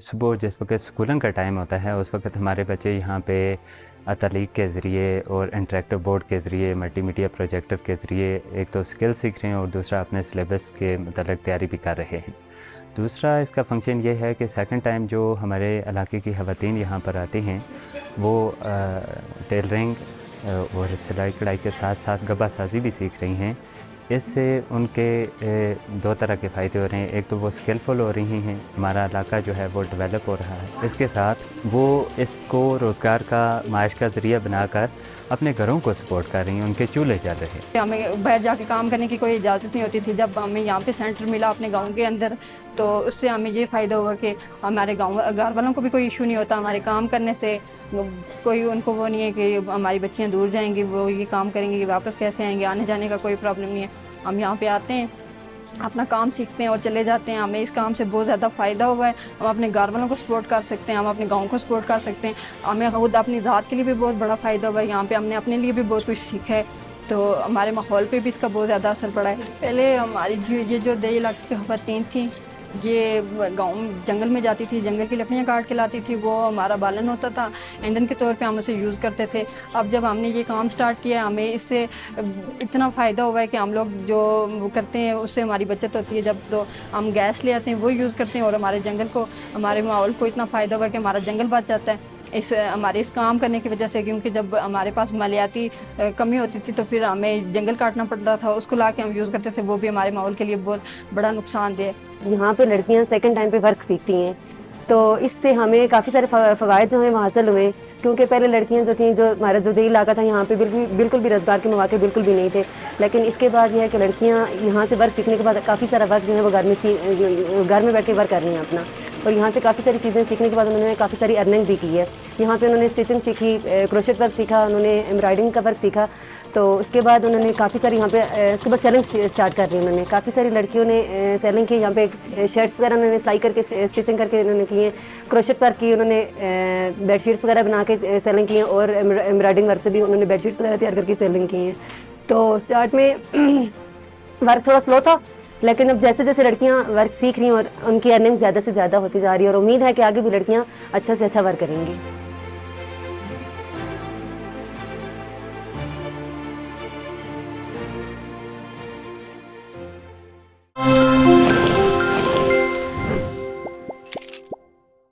صبح جس وقت اسکولنگ کا ٹائم ہوتا ہے اس وقت ہمارے بچے یہاں پہ تعلیق کے ذریعے اور انٹریکٹیو بورڈ کے ذریعے ملٹی میڈیا پروجیکٹر کے ذریعے ایک تو اسکل سیکھ رہے ہیں اور دوسرا اپنے سلیبس کے متعلق تیاری بھی کر رہے ہیں۔ دوسرا اس کا فنکشن یہ ہے کہ سیکنڈ ٹائم جو ہمارے علاقے کی خواتین یہاں پر آتی ہیں وہ ٹیلرنگ اور سلائی کڑھائی کے ساتھ ساتھ گبا سازی بھی سیکھ رہی ہیں۔ اس سے ان کے دو طرح کے فائدے ہو رہے ہیں، ایک تو وہ اسکلفل ہو رہی ہیں، ہمارا علاقہ جو ہے وہ ڈیولپ ہو رہا ہے، اس کے ساتھ وہ اس کو روزگار کا معاش کا ذریعہ بنا کر اپنے گھروں کو سپورٹ کر رہی ہیں، ان کے چولہے چل رہے ہیں۔ ہمیں باہر جا کے کام کرنے کی کوئی اجازت نہیں ہوتی تھی، جب ہمیں یہاں پہ سینٹر ملا اپنے گاؤں کے اندر تو اس سے ہمیں یہ فائدہ ہوا کہ ہمارے گھر والوں کو بھی کوئی ایشو نہیں ہوتا ہمارے کام کرنے سے، کوئی ان کو وہ نہیں ہے کہ ہماری بچیاں دور جائیں گی وہ یہ کام کریں گی کہ واپس کیسے آئیں گے، آنے جانے کا کوئی پرابلم نہیں ہے۔ ہم یہاں پہ آتے ہیں، اپنا کام سیکھتے ہیں اور چلے جاتے ہیں۔ ہمیں اس کام سے بہت زیادہ فائدہ ہوا ہے، ہم اپنے گھر والوں کو سپورٹ کر سکتے ہیں، ہم اپنے گاؤں کو سپورٹ کر سکتے ہیں، ہمیں خود اپنی ذات کے لیے بھی بہت بڑا فائدہ ہوا ہے، یہاں پہ ہم نے اپنے لیے بھی بہت کچھ سیکھا ہے، تو ہمارے ماحول پہ بھی اس کا بہت زیادہ اثر پڑا ہے۔ پہلے ہماری یہ جو دیہی علاقے کی خواتین تھیں یہ گاؤں جنگل میں جاتی تھی، جنگل کی لکڑیاں کاٹ کے لاتی تھی، وہ ہمارا بالن ہوتا تھا، ایندھن کے طور پہ ہم اسے یوز کرتے تھے۔ اب جب ہم نے یہ کام سٹارٹ کیا ہمیں اس سے اتنا فائدہ ہوا ہے کہ ہم لوگ جو وہ کرتے ہیں اس سے ہماری بچت ہوتی ہے، جب تو ہم گیس لے آتے ہیں وہ یوز کرتے ہیں اور ہمارے جنگل کو ہمارے ماحول کو اتنا فائدہ ہوا ہے کہ ہمارا جنگل بچ جاتا ہے ہمارے اس کام کرنے کی وجہ سے، کیونکہ جب ہمارے پاس مالیاتی کمی ہوتی تھی تو پھر ہمیں جنگل کاٹنا پڑتا تھا، اس کو لا کے ہم یوز کرتے تھے، وہ بھی ہمارے ماحول کے لیے بہت بڑا نقصان دہ ہے۔ یہاں پہ لڑکیاں سیکنڈ ٹائم پہ ورک سیکھتی ہیں تو اس سے ہمیں کافی سارے فوائد جو ہیں وہ حاصل ہوئے، کیونکہ پہلے لڑکیاں جو تھیں، جو ہمارا جو دیہی علاقہ تھا یہاں پہ بالکل بھی روزگار کے مواقع بالکل بھی نہیں تھے، لیکن اس کے بعد یہ ہے کہ لڑکیاں یہاں سے ورک سیکھنے کے بعد کافی سارا ورک جو ہے وہ گھر میں بیٹھ کے ورک کر رہی ہیں اپنا، اور یہاں سے کافی ساری چیزیں سیکھنے کے بعد انہوں نے کافی ساری ارننگ بھی کی ہے۔ یہاں پہ انہوں نے اسٹیچنگ سیکھی، کروشٹ ورک سیکھا، انہوں نے ایمبرائڈنگ کا ورک سیکھا، تو اس کے بعد انہوں نے کافی ساری یہاں پہ اس کے بعد سیلنگ اسٹارٹ کر دی انہوں نے، کافی ساری لڑکیوں نے سیلنگ کی، یہاں پہ شرٹس وغیرہ انہوں نے سلائی کر کے اسٹیچنگ کر کے انہوں نے کی ہیں، کروشٹ ورک کی، انہوں نے بیڈ شیٹس وغیرہ بنا کے سیلنگ کی ہیں، اور ایمبرائڈنگ ورک سے بھی انہوں نے بیڈ شیٹس وغیرہ تیار کر کے سیلنگ کی ہیں۔ تو اسٹارٹ میں ورک تھوڑا سلو تھا، لیکن اب جیسے جیسے لڑکیاں ورک سیکھ رہی ہیں اور ان کی ارننگ زیادہ سے زیادہ ہوتی جا رہی ہے، اور امید ہے کہ آگے بھی لڑکیاں اچھا سے اچھا ورک کریں گی۔